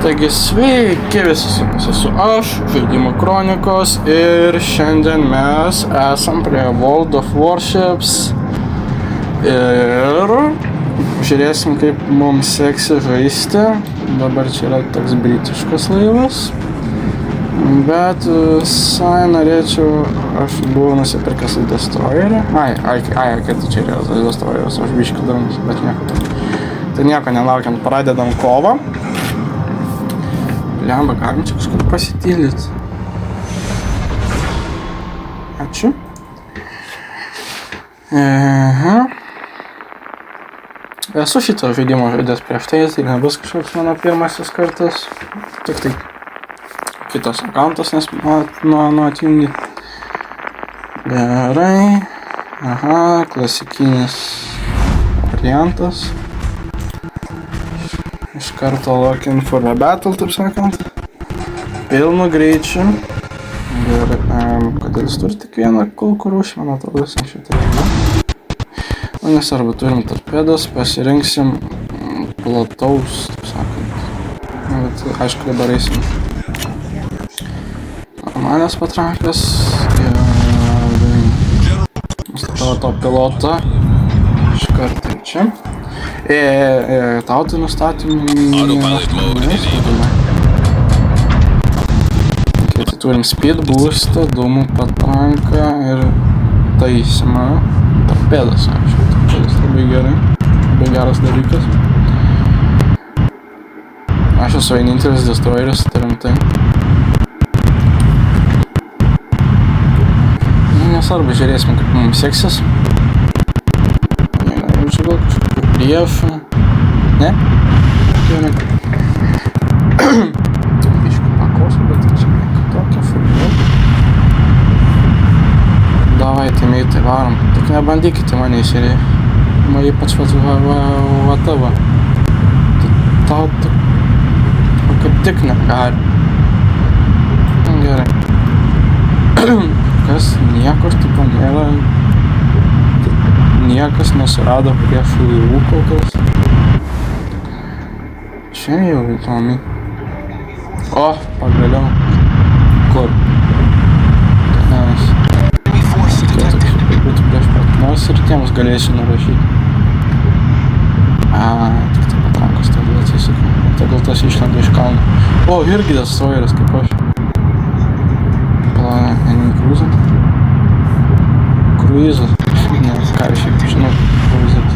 Taigi sveiki visi, esu aš, Žaidimų kronikos, ir šiandien mes esam prie World of Warships ir žiūrėsim, kaip mums seksis žaisti. Dabar čia yra toks britiškas laivas, bet visai norėčiau, aš buvau nusipirkęs Destroyerį. Kad čia yra Destroyeris, aš biškį damas, bet nieko. Tai nieko nelaukiant, pradedam kovą. Lemba, galim čia kažkaip pasitylit. Ačiū. Esu šitą žaidimą žaidęs prieš tai nebus kažkoks mano pirmasis kartas. Tik tai kitas akantas, nes nuo atjungi. Gerai. Klasikinis variantas. Iš karto locking for the battle, taip sakant. Pilnu greičiu. Gerai, kodėl jis turi tik vieną kulkų rūšį, man atrodo, jis šitą yra. Nesvarbu, turim torpedas, pasirinksim plataus, taip sakant. Bet aišku, dabar eisim normalias patrankas. Nustatau to pilotą. Iš karto čia. Tautai nustatymų tai turim speed boostą, dūmų patranką ir taisymą. Torpedas, aišku, torpedas labai gerai, labai geras dalykas. Aš esu vienintelis Destroyeris, turim tai. Nesvarbu, žiūrėsime, kaip mums seksis. Jaučiu gal kažkokiu priešų. Ne? Gerai. Biškį pakosų, bet čia tokia futbol. Davai, tai meitai, varom. Tik nebandykite mane įsirėti. Man ypač va tavo. Tau kaip tik negali. Gerai. Kas niekur tipo nėra. Niekas nesurado priešų laivų kol kas. Čia jau įdomi. O, pagaliau. Kur? Tenais. Būtų prieš pat. Nors ir tiems galėsiu nurašyti. Tik tai patrankos tada atsisuka. Tegul tas išlenda iš kalno. O, irgi Destroyeris kaip aš. Pala, enemy cruiser. Cruiser. Ne, ką aš šiaip žinau, cruiseris.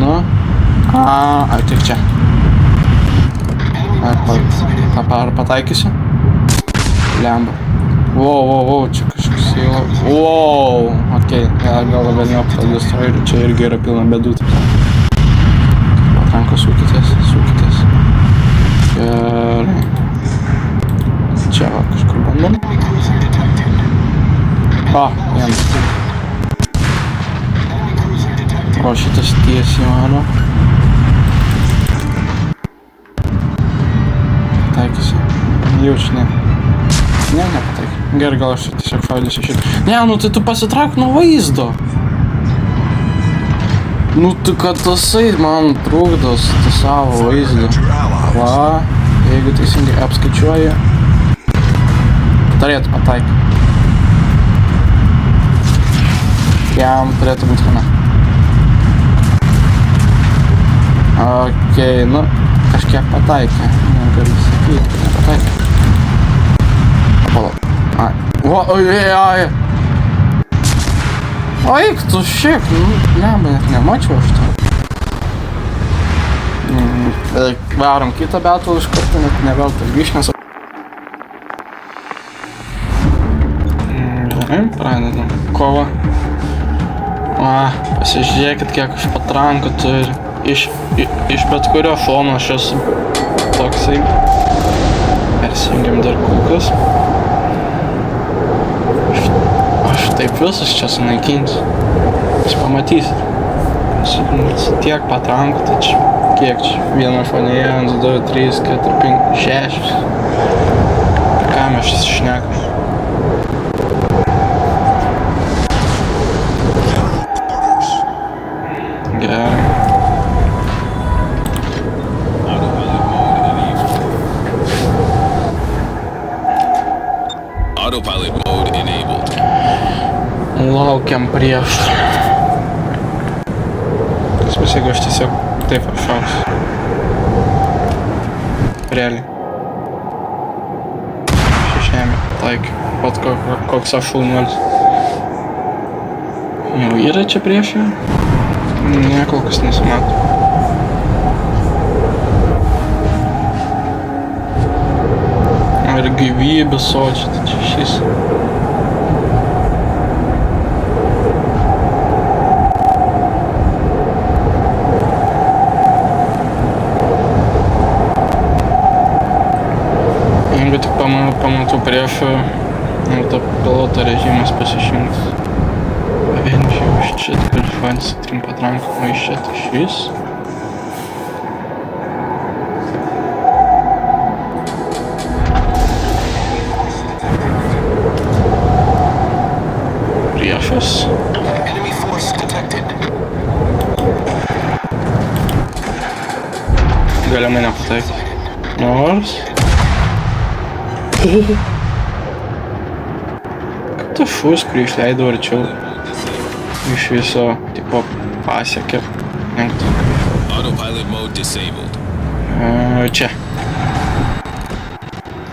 Nu. Tai čia. Ar pataikysiu? Lemba. Wow, čia kažkas jau. Wow, okei. Gal velniau tą Destroyerį, čia irgi yra pilna bėdų. Patranko sukitės. Gerai. Čia va, kažkur bandom. Vienas. O šitas tiesiai mano. Pataikysi. Jaučiu, ne. Nepataiky. Gerai, gal aš tiesiog šaudysiu šitą. Ne, tai tu pasitrauk nuo vaizdo. Tai kad tasai man trukdo su savo vaizdu. Va, jeigu teisingai apskaičiuoji, turėtų pataikyti. Jam turėtų būti hana. Okei, kažkiek pataikė. Negaliu sakyti, kad nepataikė. Eik tu šiek, net nemačiau aš to. Varom kitą battle iš karto, net neveltas grįžnės. Gerai, pradedam kovą. Pasižiūrėkit, kiek aš patrankų turi. Iš bet kurio šono aš esu toksai. Persijungiam dar kulkas. Aš taip visus čia sunaikinsiu. Jūs pamatysit. Tiek patrankų, tai čia kiek čia? Vieno šonėje, 1, 2, 3, 4, 5, 6. Ką mes šnekam? Gerai. Autopilot mode enabled. Laukiam prieš. Kas bus, jeigu aš tiesiog taip apšauksiu? Realiai. Šešėmė pataikiu. Pat koks aš šaunuolis. Jau yra čia prieš jau? Ne, kol kas nesimato. Ir gyvybė sočia, tai čia šis. Jeigu tik pamatau priešą, to piloto režimas pasišimtas. Vien jau iš čia gali švanis trim patrankom, o iš čia tai šis. Priešas. Enemy force detected. Galimai nepataikyti. Nors. Kaip ta šus, kurį išleidau arčiau iš viso tipo pasiekė. Autopilot mode disabled. Čia.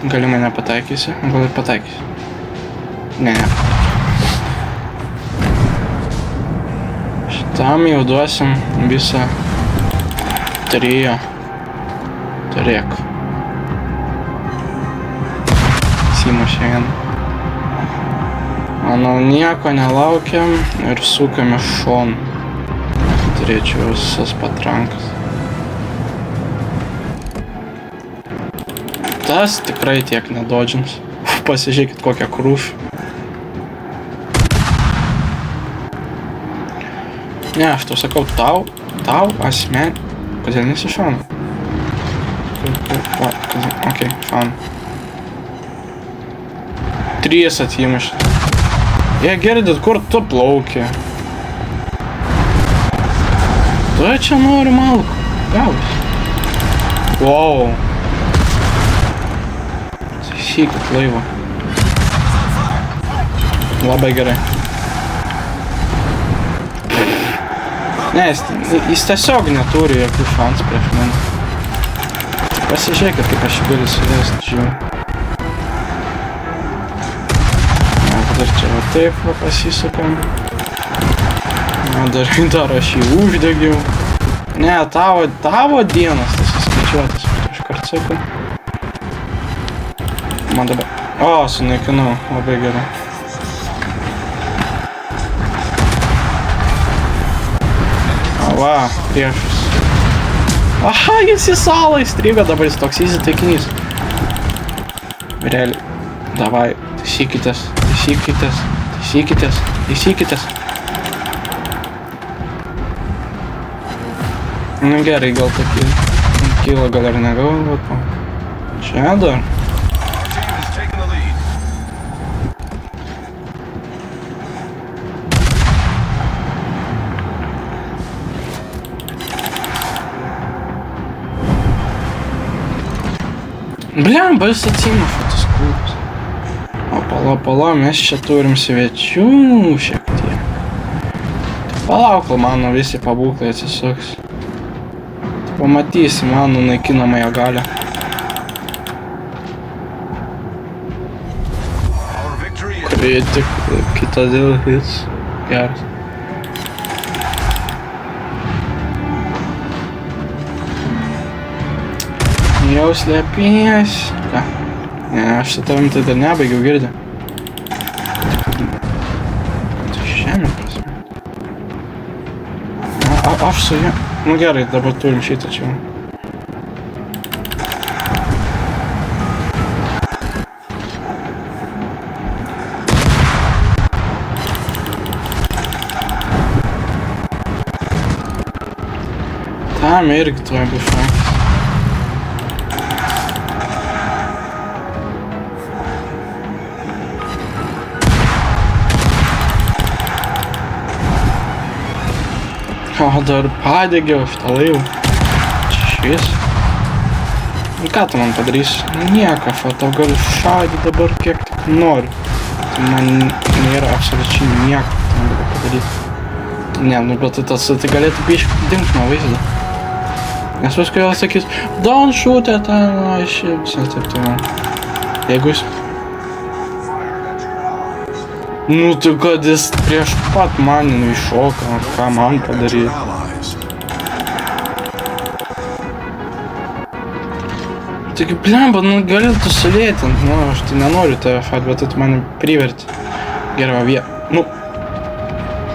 Galimai nepataikysi, gal ir pataikysi. Ne. Šitam jau duosim visą trio. Turėk. Įsimušė vieną. Manau, nieko nelaukiam ir sukam iš šonų. Turėčiau visas patrankas. Tas tikrai tiek nedodžins. Pasižiūrėkit kokią krūšį. Ne, aš tau sakau, tau asmen. Kodėl nesi šonu? Ok, šonu. 3 atįmušė. Jie girdit, kur tu plauki. Tu čia nori malku. Gausi. Wow. Sysykit laivą. Labai gerai. Ne, jis tiesiog neturi jokių šansų prieš mane. Pasižiūrėkit, kaip aš galiu suvesti, žiūrėjau. Dar čia va taip va pasisukam. Dar aš jį uždegiau. Ne, tavo dienas tas įskaičiuotas. Iškart sakau. Man dabar... O, sunaikinau. Labai gerai. Va, priešas. Aha, jis į salą įstrigo, dabar jis toks easy taikinys. Realiai. Davai, taisykitės. Nu gerai, gal tokį kilo, gal ir negalvo. Čia dar. Blemba, jis atsimuša tas klubas. Pala, mes čia turim svečių šiek tiek. Palauk, kol mano visi pabūklai atsisuks. Pamatysi mano naikinamąją galią. Kritik, kita dėl hits. Geras. Jau slėpės. Ką? Ne, aš su tavim tai dar nebaigiau girdį. Aš su ja... Nu gerai, dabar turim šitą čia. Tam irgi tuoj bus šansas. O, dar padegiau šitą laivą. Čia šis. Ką tu man padarysi? Nieko, aš tau galiu šaudyti dabar kiek tik noriu. tai man nėra absoliučiai nieko, tai galiu padaryti. Ne, nu bet tai galėtų biškai dingt nuo vaizdo. Nes paskui vėl sakys, don't shoot at my ships, ir taip toliau. Jeigu jis... Nu tai kad jis prieš pat manį iššoka, ką man padaryti. Taigi, blemba, nu gali tu sulėtint, nu aš tai nenoriu tave fat, bet tu mane priverti. Gerai, va, nu,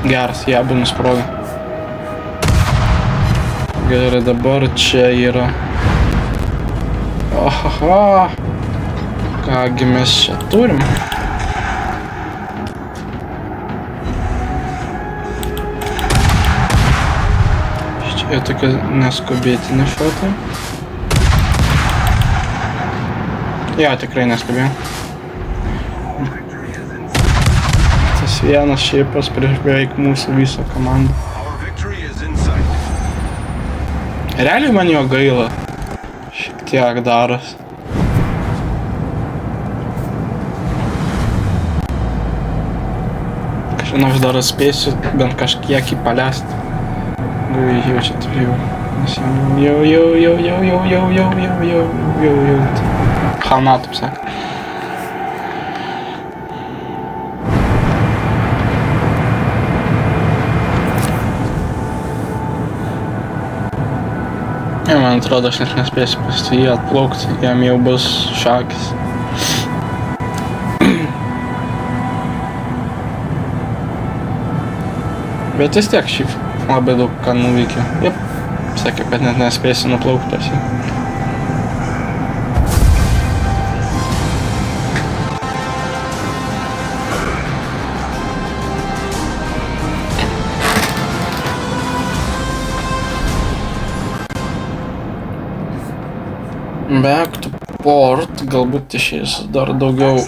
geras, jie abu nusproga. Gerai, dabar čia yra. Ohoho. Kągi mes čia turim. Čia jau tokie neskubėtini šotai. Jo, tikrai neskubėjau. Tas vienas šeipas prieš beveik mūsų visą komandą. Realiai man jo gaila. Šiek tiek daras. Kažin aš dar spėsiu bent kažkiek jį palest. Jau čia taip jau. Jau. Хана, taip sakė. Man atrodo, aš net nespėsiu pas jį atplaukti, jam jau bus šakis. Bet vis tiek šiaip labai daug ką nuveikė. Jep, sakė, kad net nespėsiu nuplaukti pas jį. Back to port, galbūt išės dar daugiau.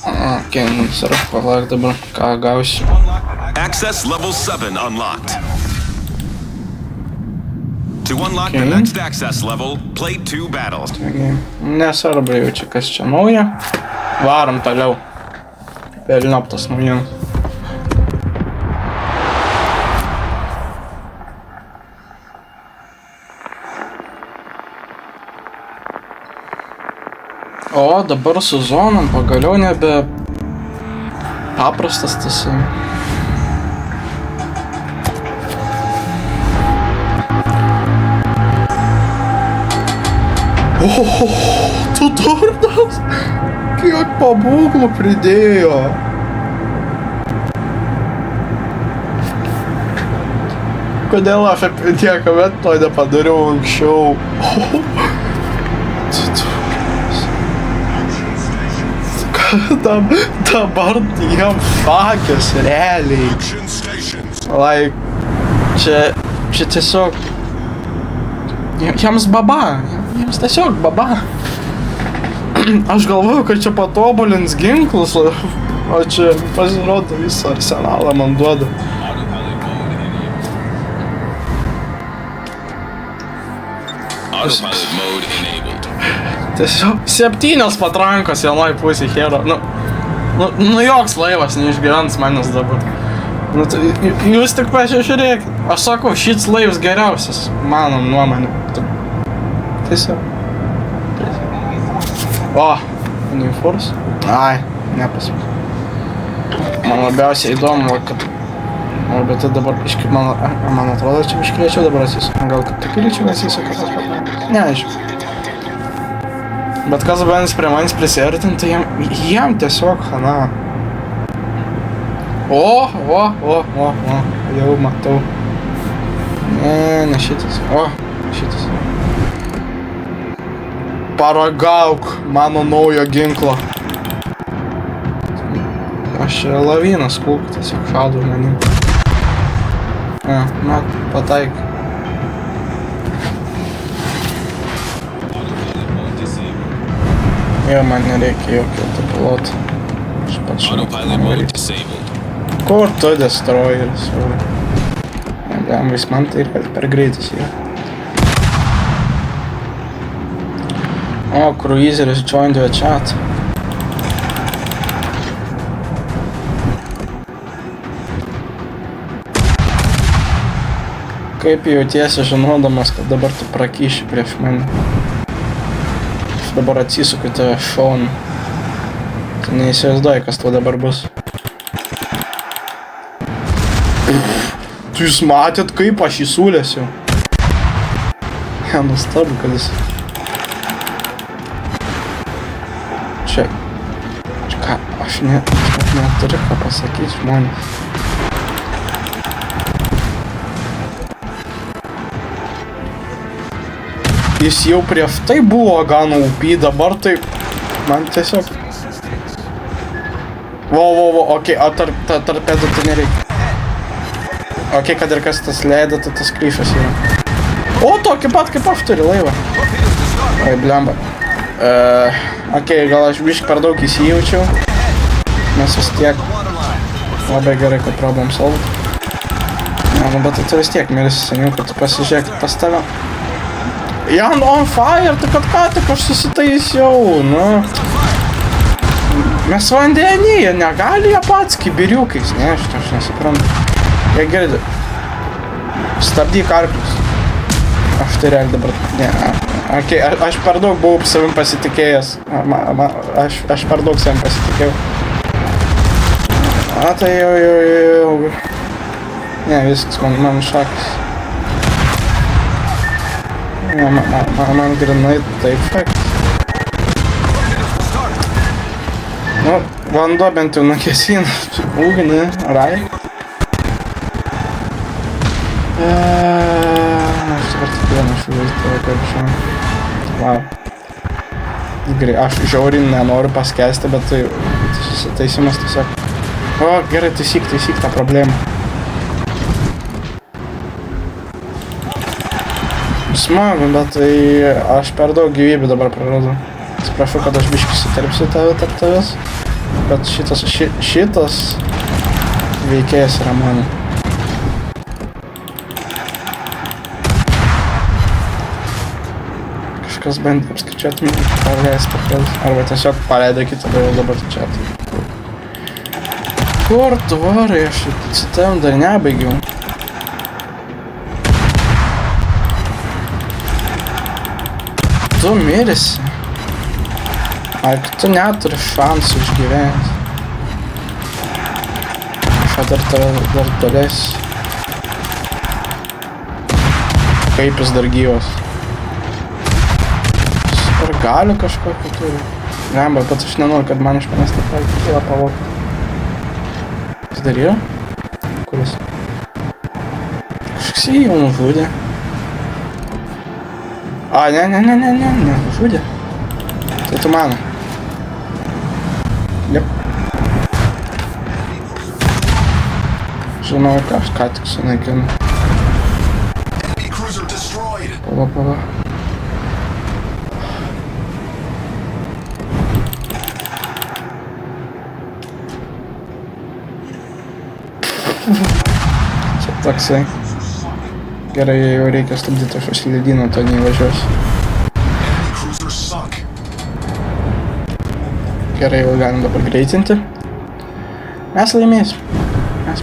Okay, nusirap, palauk dabar, ką gausiu. Access level 7 unlocked. To unlock the next access level, play 2 battles. Nesvarbu jau čia kas čia nauja. Varom toliau. Velniop tas naujienas. O, dabar su zonom pagaliau nebe paprastas tas. Ohoho, tu durnas, kiek pabūklų pridėjo. Kodėl aš apie tiek met to nepadariau anksčiau? Dabar jam šakės realiai. Like, čia tiesiog... Jiems baba. Jiems tiesiog baba. Aš galvoju, kad čia patobulins ginklus, o čia pasirodo visą arsenalą man duoda. Autopilot mode enabled. Tiesiog 7 patrankos vienoj pusėj hero. Nu joks laivas neišgyvens manęs dabar. Nu, jūs tik pasižiūrėkit. Aš sakau, šits laivas geriausias, mano nuomonė. Tiesiog. O, Unifors? Ai, nepasipės. Man labiausiai įdomu, kad... Bet tai dabar iškai, man atrodo, čia iškviečiau dabar atsisuką. Gal kaip tik lyčiau atsisuką tas patrankos? Ne, aišku. Bet kas bandys prie manęs prisiartinti, jam tiesiog hana. O, jau matau. Ne šitas. O, šitas. Paragauk mano naujo ginklo. Aš čia lavinas kulk, tiesiog šaudu manim. Na, pataik. Jo, man nereikia jokio piloto. Aš pats Autopilot mode disabled. Kur tu destroyeris? Jam vis man tai per greitis yra. O, cruiseris joined your chat. Kaip jautiesi žinodamas, kad dabar tu prakyši prieš mane? Aš dabar atsisuku tave šonu. Tu neįsivaizduoji, kas tau dabar bus. Tu jūs matėt, kaip aš jį sulėsiu? Ja, nustabu, kad jis... Čia... Ką, aš neturiu ką pasakyti žmonės. Jis jau prieš tai buvo gan OP, dabar tai... Man tiesiog... Okei, o tarpėdų tai nereikia. Okei, kad ir kas tas leido, tai tas kryšas yra. O, tokį pat kaip aš turi laivą. Oi, blemba. Okei, gal aš biškai per daug įsijaučiau. Mes vis tiek labai gerai, kad problem solve. Ja, nu, bet tu vis tiek mirsi seniau, kad tu pasižiūrėk pas tave. Jan on fire, tai kad ką tik aš susitaisiau, nu. Mes vandenį, jie negali jie pats kibiriukais, ne, aš nesuprantu. Jie girdi. Stabdyk arklius. Aš tai realiai dabar, ne, okei, aš per daug buvau savim pasitikėjęs. Aš per daug savim pasitikėjau. A, tai jau. Ne, viskas, man šakis. Ne, man grinai taip fakt. Nu, vanduo bent jau nukesina. Ugnį, rai. Aš dabar tik vieną šuvis, kaip šiandien. Wow. Gerai, aš žiauriai nenoriu paskesti, bet tai susitaisimas tiesiog. O, gerai, taisyk tą problemą. Smagu, bet tai aš per daug gyvybių dabar praradau. Atsiprašau, kad aš biškį suterpsiu tave tarp tavęs, bet šitas veikėjas yra mano. Kažkas bandė apskaičiuoti mane, paleis pakėlis, arba tiesiog paleido kitą, jau dabar čia. Kur tu varai, aš su tavim dar nebaigiau. Tu mirisi. Ar tu neturi šansų išgyventi? Aš dar dalėsiu. Kaip jis dar gyvas? Super galių kažkokį turi. Lemba, bet aš nenoriu, kad man iš manęs taip kyla pavokti. Jis dar yra? Kuris? Kažkas jį jau nužudė. A, ne, nužudė. Tai tu mano. Jep. Žinau, ką aš ką tik sunaikinu. Pala. Čia toksai. Gerai, jau reikia stabdyti, aš ledyną to neįvažiuosiu. Gerai, jau galim dabar greitinti. Mes laimėsim.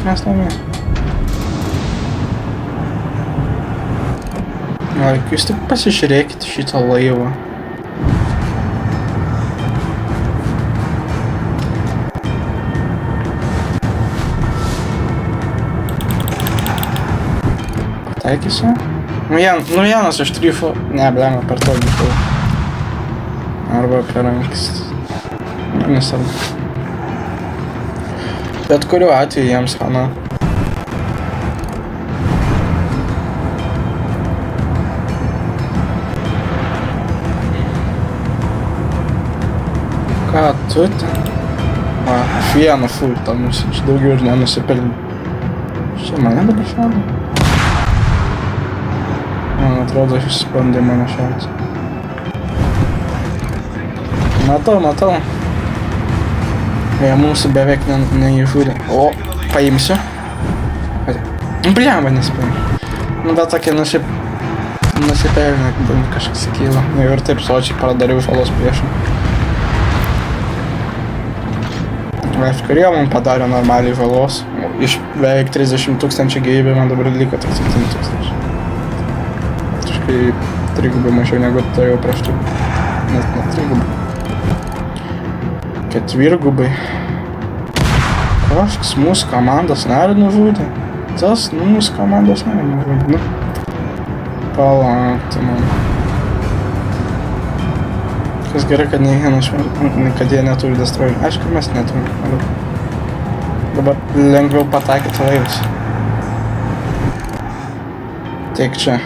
Mes laimėsim. Jūs tik pasižiūrėkite šitą laivą. Pataikysiu? Vienas iš tryfų. Ne, blema, per to gyfų. Arba per anksti. Nesvarbu. Bet kuriuo atveju jiems hana. Ką tu ten? Aš vieną fultą nusičiu, daugiau ir nenusipelniu. Čia mane dabar šauna? Man atrodo, šis bandė mane šauti. Matau. Jie mūsų beveik neįžūdė. O, paimsiu. Blemba, nespėjau. Nu, bet tokia nusipelnė, kažkas kyla. Ir taip sočiai pradariau žalos priešą. Aišku, kurie man padarė normaliai žalos. Iš beveik 30 000 gyvybių man dabar liko tik 7 000. praktiškai 3 mažiau negu turėjau prieš tai. Net 3. 4. Kažkas mūsų komandos narį nužudė. Tas mūsų komandos narį nužudė. Palaukti man. Kas gerai, kad kad jie neturi destroyer. Aišku, mes neturim. Dabar lengviau pataikyti laivus. Tiek čia.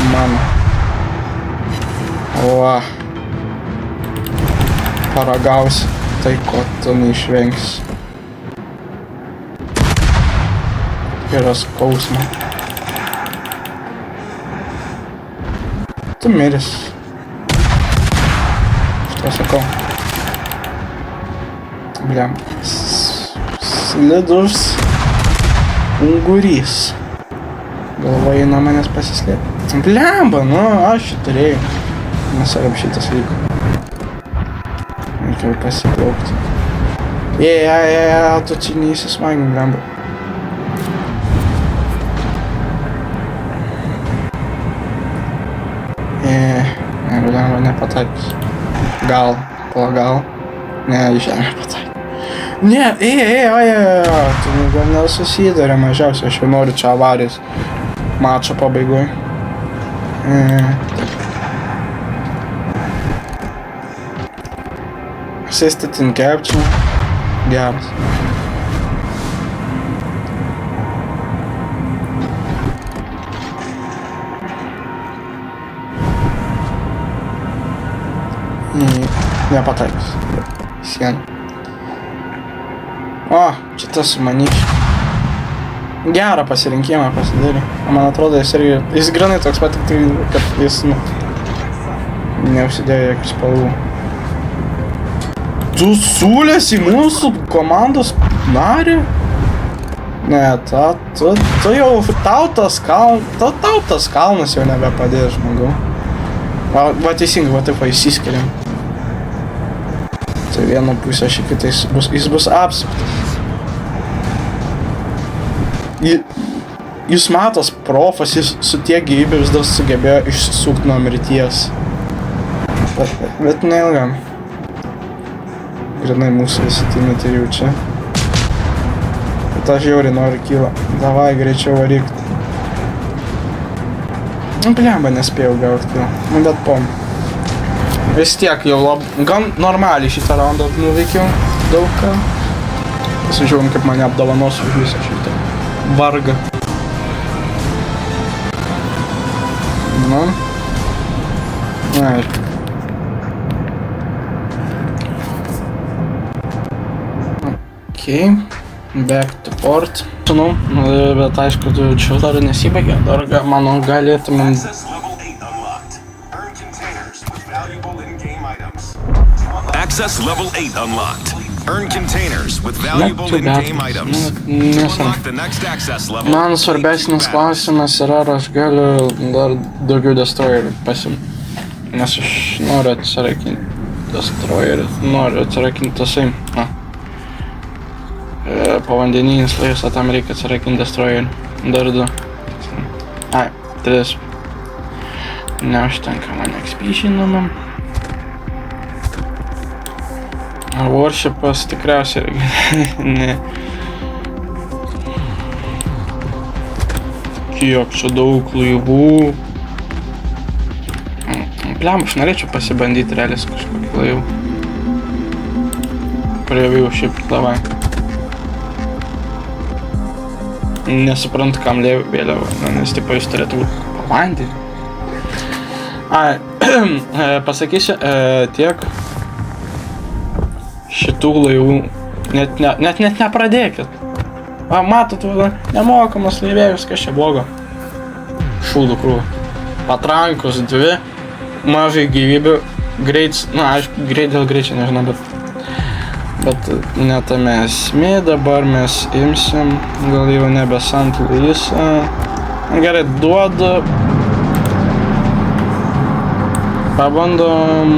Mano. Va. Paragausi tai, ko tu neišvengsi. Yra skausma. Tu miris. Štai sakau. Bliam. Slidus ungurys. Galvoje nuo manęs pasislėpė. Blemba, nu, aš šį turėjau. Nesarab šitas vyko. Reikia pasiplaukti. Tu čia neįsismagin, blemba. Blemba, nepataikys. Gal. Ne, į žemę pataikys. Ne, tu gal nesusidarė mažiausiai, aš jau noriu čia avarijos mačo pabaigoj. Assisted in capture. Geras. Nepataikys. Sieną. O, čia tas sumanyčiau. Gerą pasirinkimą pasidarė. Man atrodo, jis granai toks pat, tik tai, kad jis, neužsidėjo jokių spalvų. Tu siūlės į mūsų komandos narį? Ne, tu jau tau tas kalnas jau nebepadės, žmogau. Va teisingai, va taip įsiskiriam. Tai viena pusė šį kitą jis bus apsuptas. Jūs matos profas, jis su tiek gyvybė vis dar sugebėjo išsisukti nuo mirties. Bet neilgam. Grinai mūsų visi timėti jau čia. Bet aš žiauriai noriu kyla. Davai, greičiau varyk. Blemba, nespėjau gauti kyla. Bet pom. Vis tiek jau gan normaliai šitą raundą nuveikiau. Daug ką. Pasižiūrėjom, kaip mane apdovanos už visą šitą vargą. Nu. Aišku. Okay. Back to port. Nu, bet aišku, čia dar nesibaigė. Dar, manau, galėtumėm... Access level 8 unlocked. Earn containers with valuable in-game items. To unlock the next access level. Man svarbesnis klausimas yra, ar aš galiu dar daugiau destroyerių pasimti. Nes aš noriu atsirakinti destroyerį. Noriu atsirakinti tasai. Pavandeninis laivas, o tam reikia atsirakinti destroyerį. Dar 2. Ai, 3. Neužtenka man XP žinomam. Warshipas tikriausiai ne. Kiek čia daug laivų. Bliam, aš norėčiau pasibandyti realis kažkokį laivų. Prieviau šiaip davai. Nesuprantu, kam vėliau, nes tipo jis turėtų būti pavandį. Ai, pasakysiu, tiek šitų laivų net nepradėkit. Va, matot, nemokamas laivėjus, kas čia blogo. Šūdų krūvą. Patrankos 2, mažai gyvybių, greits, aišku, greit dėl greičio, nežinau, bet netame esmė, dabar mes imsim, gal jau nebe Sant Luisą. Gerai, duodu. Pabandom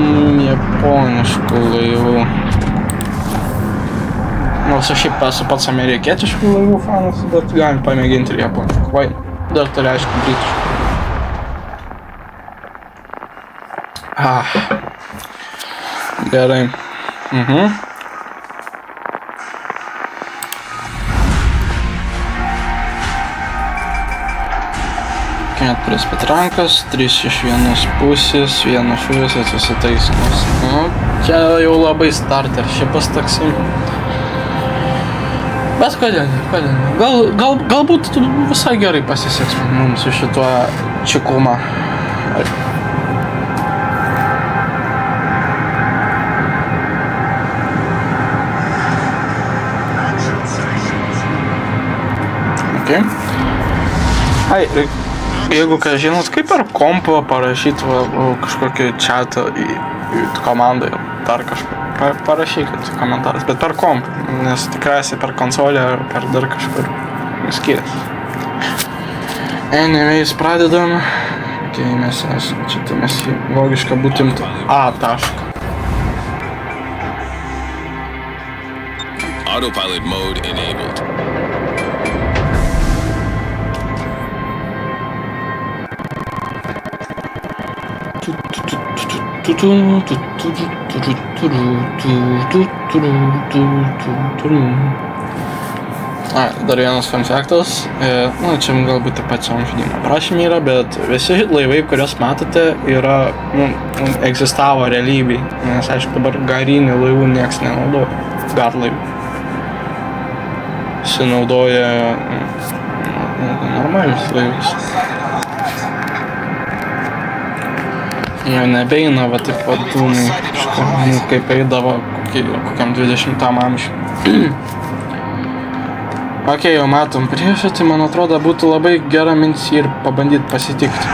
japoniškų laivų. Nors aš šiaip esu pats amerikietiškų laivų fanas, bet galim pamėginti ir japoniškų. Vai, dar turi aišku britiškų. Gerai. Keturias patrankas, 3 iš vienos pusės, vienas šūvis atsisitaisymas. Nu, čia jau labai starter šipas toksai. Bet kodėl ne? Galbūt visai gerai pasiseks mums su šituo čikuma. Okay. Ai, jeigu ką žinot, kaip per kompą parašyti kažkokį chatą į komandą ir dar kažką. Parašykit komentaras, bet per kompą, nes tikriausiai per konsolę ar per dar kažkur skiriasi. Anyways, pradedam. Okay, mes esame čia, tai mes logiška būtum A tašką. Autopilot mode enabled. Dar vienas fun factas, čia galbūt taip pačiam žaidimo aprašymė yra, bet visi laivai, kuriuos matote, yra, egzistavo realybėj, nes aišku dabar garinių laivų nieks nenaudoja, garlaivų. Visi naudoja normalius laivus. Jau nebeina, va taip pat dūmai, kaip eidavo kokiam 20 amžiui. Ok, jau matom priešą, tai man atrodo būtų labai gera mintis ir pabandyti pasitikti.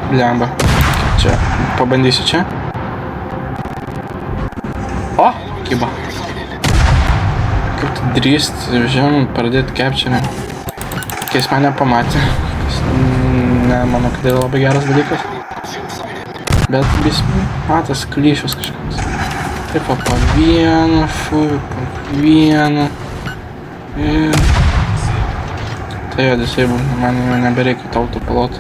Blemba. Čia, pabandysiu čia. O, kyba. Kaip tu drįst, žem, pradėti capturing. Kai jis mane pamatė. Ne, manau, kad tai labai geras dalykas. Bet vis matas klyšius kažkoks. Taip, po vieną šūvį, po vieną. Ir... Tai jo, disable, man jau nebereikia autopiloto.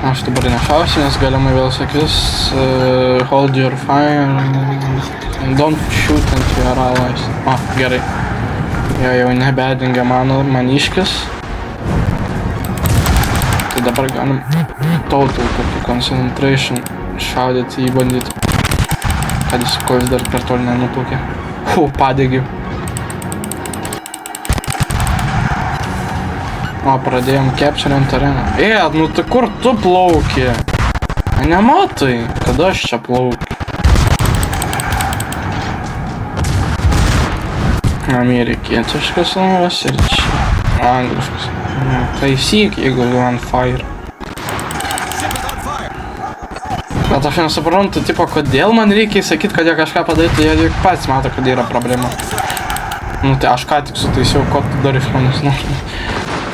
Aš dabar nešausiu, nes galimai vėl sakys hold your fire and don't shoot into your allies. O, gerai. Jo jau nebedingia mano maniškis. Tai dabar galim total kokį concentration šaudyti į bandyti. Kad jis kojas dar per toli nenuplukė. Padegiu. O, pradėjom capturint areną. Nu tai kur tu plauki? Nematai, kada aš čia plaukiu? Amerikietiškas laivas ir čia angliškas. Taisyk, jeigu on fire. Bet aš nesuprantu, tipo, kodėl man reikia įsakyti, kad jie kažką padaryti, jie juk pats mato, kad yra problema. Nu tai aš ką tik sutaisiau, ko tu dar iš manęs nori.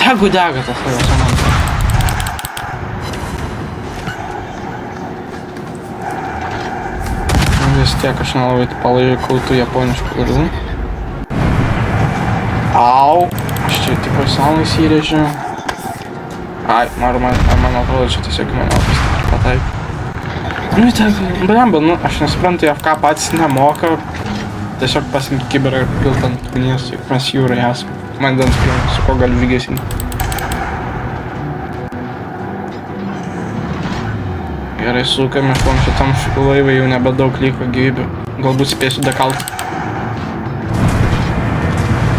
Tegu dega tas laivas, man. Vis tiek aš nelabai palaikau tų japoniškų laivų. Au! Aš čia tipo salą įsirėžiu. Ai, man atrodo, čia tiesiog mano pataikė. Nu, taip, blemba, aš nesuprantu, AFK patys nemoka. Tiesiog pasimti kiberą ir pilt ant ugnies, juk mes jūrai esame. Vandens pilnas, su ko galiu vygesinti. Gerai, sukame, šitam laivai jau nebedaug liko gyvybių. Galbūt spėsiu dekalti.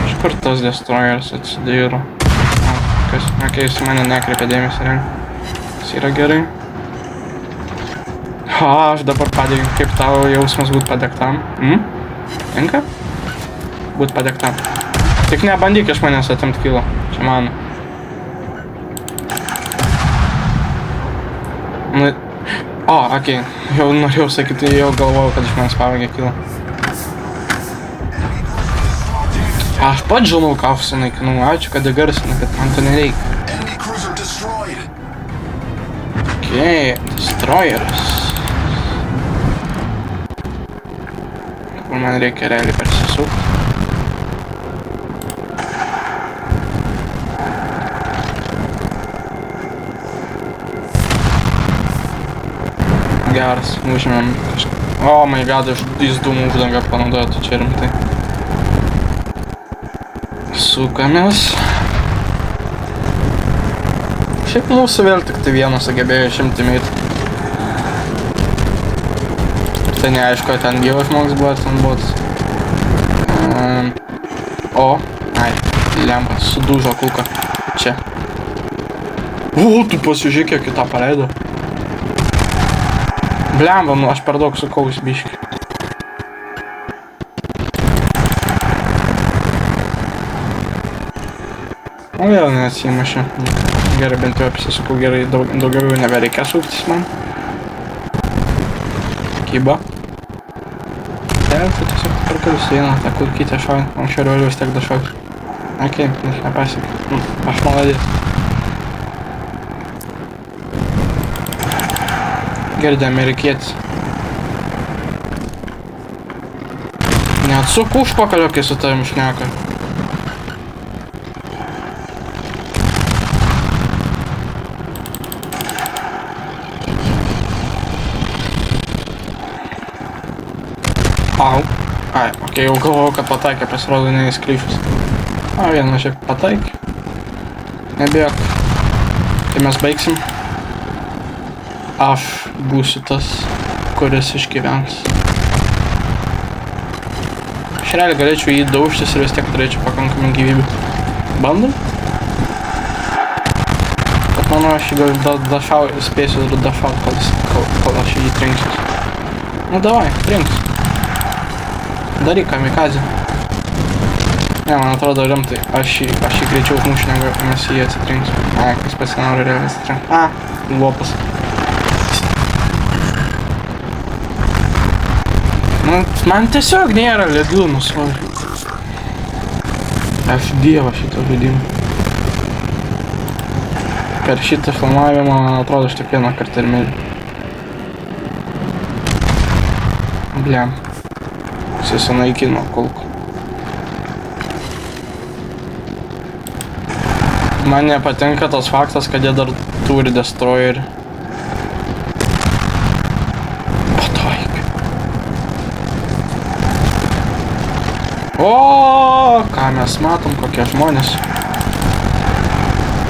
Iš kur tas destroyeras atsidėjo? Ok, jis mane nekreipia dėmesį, jis yra gerai. Aš dabar padegiu, kaip tavo jausmas būt padegtam. Tinka? Būt padegtam. Tik nebandyk iš manęs atimt kilo. Čia mano. O, okei. Jau norėjau sakyti, jau galvojau, kad iš manęs pavagė kilo. Aš pats žinau, ką sunaikinau. Ačiū, kad įgarsinai, kad man to nereikia. Okei, destroyeris. Man reikia realiai persisukti. Geras, užimėm kažką. Oh my god, jis dūmų uždangą panaudojo, tu čia rimtai. Sukamės. Šiaip mūsų vėl tik tai vieną sugebėjo išimti meitą. Tai neaišku, ten gyvas žmogus buvo, ten botas. Lempa, sudūžo kulka. Čia. Tu pasižiūrėk, kiek kitą paleido. Blemba, nu aš per daug sukaus biškį. O vėl neatsimušė. Gerai, bent jau apsisukau gerai, daugiau jau nebereikia suktis man. Kyba. Tai tiesiog perkalius eina, tą kulkytę šauja, anksčiau ir vis tiek dašauks. Okei, nepasiekė. Aš maladės. Girdė amerikietis. Neatsuk užpakalio, kai su tavim šneka. Au. Ai, okei, jau galvojau, kad pataikė, pasirodo, neįsklyšus. Vieną šiek pataikė. Nebijok. Kai mes baigsim, aš būsiu tas, kuris išgyvens. Aš realiai galėčiau jį daužtis ir vis tiek turėčiau pakankamai gyvybių. Bandom? Bet manau, aš jį gal spėsiu dašaut, kol aš jį trinksiu. Nu davai, trinks. Daryk kamikazę. Ne, man atrodo rimtai. Aš jį greičiau užmušiu, negu mes jį atsitrinksiu. Kas pats nenori realiai atsitrinkti. Lopas. Man tiesiog nėra ledų nusvažiu. Aš dievą šitą žaidimą. Per šitą filmavimą, man atrodo, aš tik vieną kartą ir mėliu. Blem. Sunaikino kulku. Man nepatinka tas faktas, kad jie dar turi destroyerį. Pataik. Ką mes matom, kokie žmonės.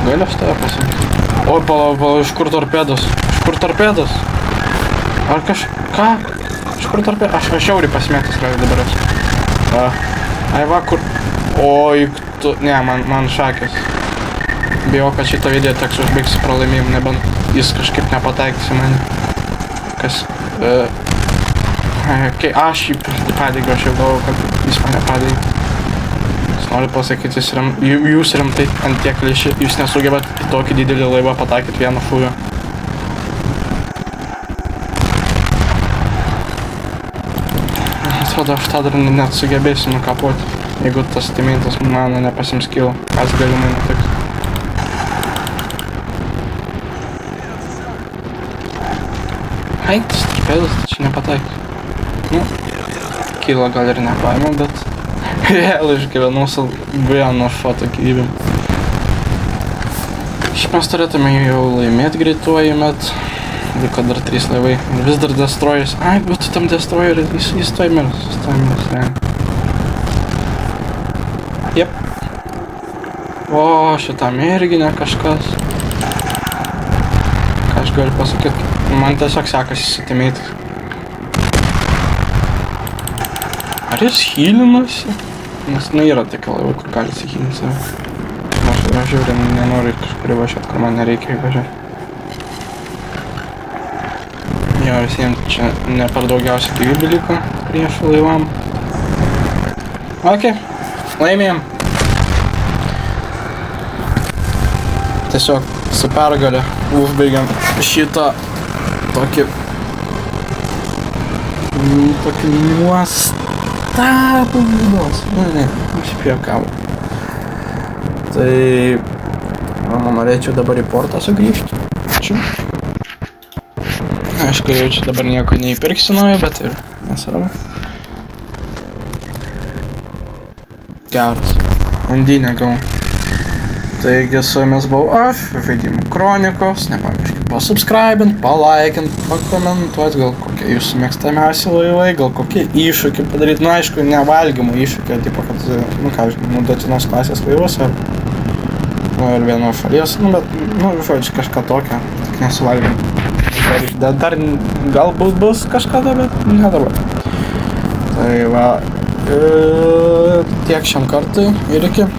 Galiu aš tave pasimti. Pala, iš kur torpedos? Iš kur torpedos? Ar ką? Iš kur torpedos? Aš šiaurį pasimėtas realiai dabar esu. Ai va, kur... Oi, tu... Ne, man šakės. Bijau, kad šitą video teks užbaigsiu pralaimėjimu, nebent jis kažkaip nepataikys į mane. Kas... Aš jį padėgiu, aš jau galvoju, kad jis mane padėgiu. Jis nori pasakyti, jūs rimtai ant tiek kliši, jūs nesugebat į tokį didelį laivą pataikyti vieną šūvio. Atrodo, aš tą dar net sugebėsiu nukapoti, jeigu tas timintas mano nepasims kilo, kas galimai nutiks. Ai, tas torpedas, tai čia nepataikė. Nu, kilo gal ir nepaėmė, bet vėl išgyvenau su vienu šoto gyvybėm. Šiaip mes turėtume jau laimėti greituoju met. Liko dar 3 laivai. Vis dar destroyers. Ai, bet tam destroyeris, jis toj mirs, ne. Jep. Šitam irgi ne kažkas. Ką aš galiu pasakyti? Man tiesiog sekasi sutimėtis. Ar jis healinasi? Nes yra tokia laivai, kur gali įsihealinti. Aš žiūrėjau, nenoriu kažkur įvažiuoti, kur man nereikia įvažiuoti. Jo, visiems čia ne per daugiausiai gyvybių liko priešų laivam. Okei, laimėjom. Tiesiog su pergalė užbaigiam šitą tokį nuostabų videos. Ne, aš juokavau. Tai norėčiau dabar į portą sugrįžti. Čia. Aišku, jau čia dabar nieko neįpirksiu naujo, bet ir nesvarbu. Geras. Undinę gavau. Taigi su jumis buvau aš, Žaidimų Kronikos. Nepamirškit pasubscribint, palaikint, pakomentuot, gal kokie jūsų mėgstamiausi laivai, gal kokie iššūkį padaryti, aišku, nevalgymo iššūkio, tipo, kad, nudatinos klasės laivus ar vienos šalies, bet, žodžiu, kažką tokio, tik nesuvalgint. Dar galbūt bus kažkada, bet ne dabar. Tai va, tiek šiam kartui ir iki.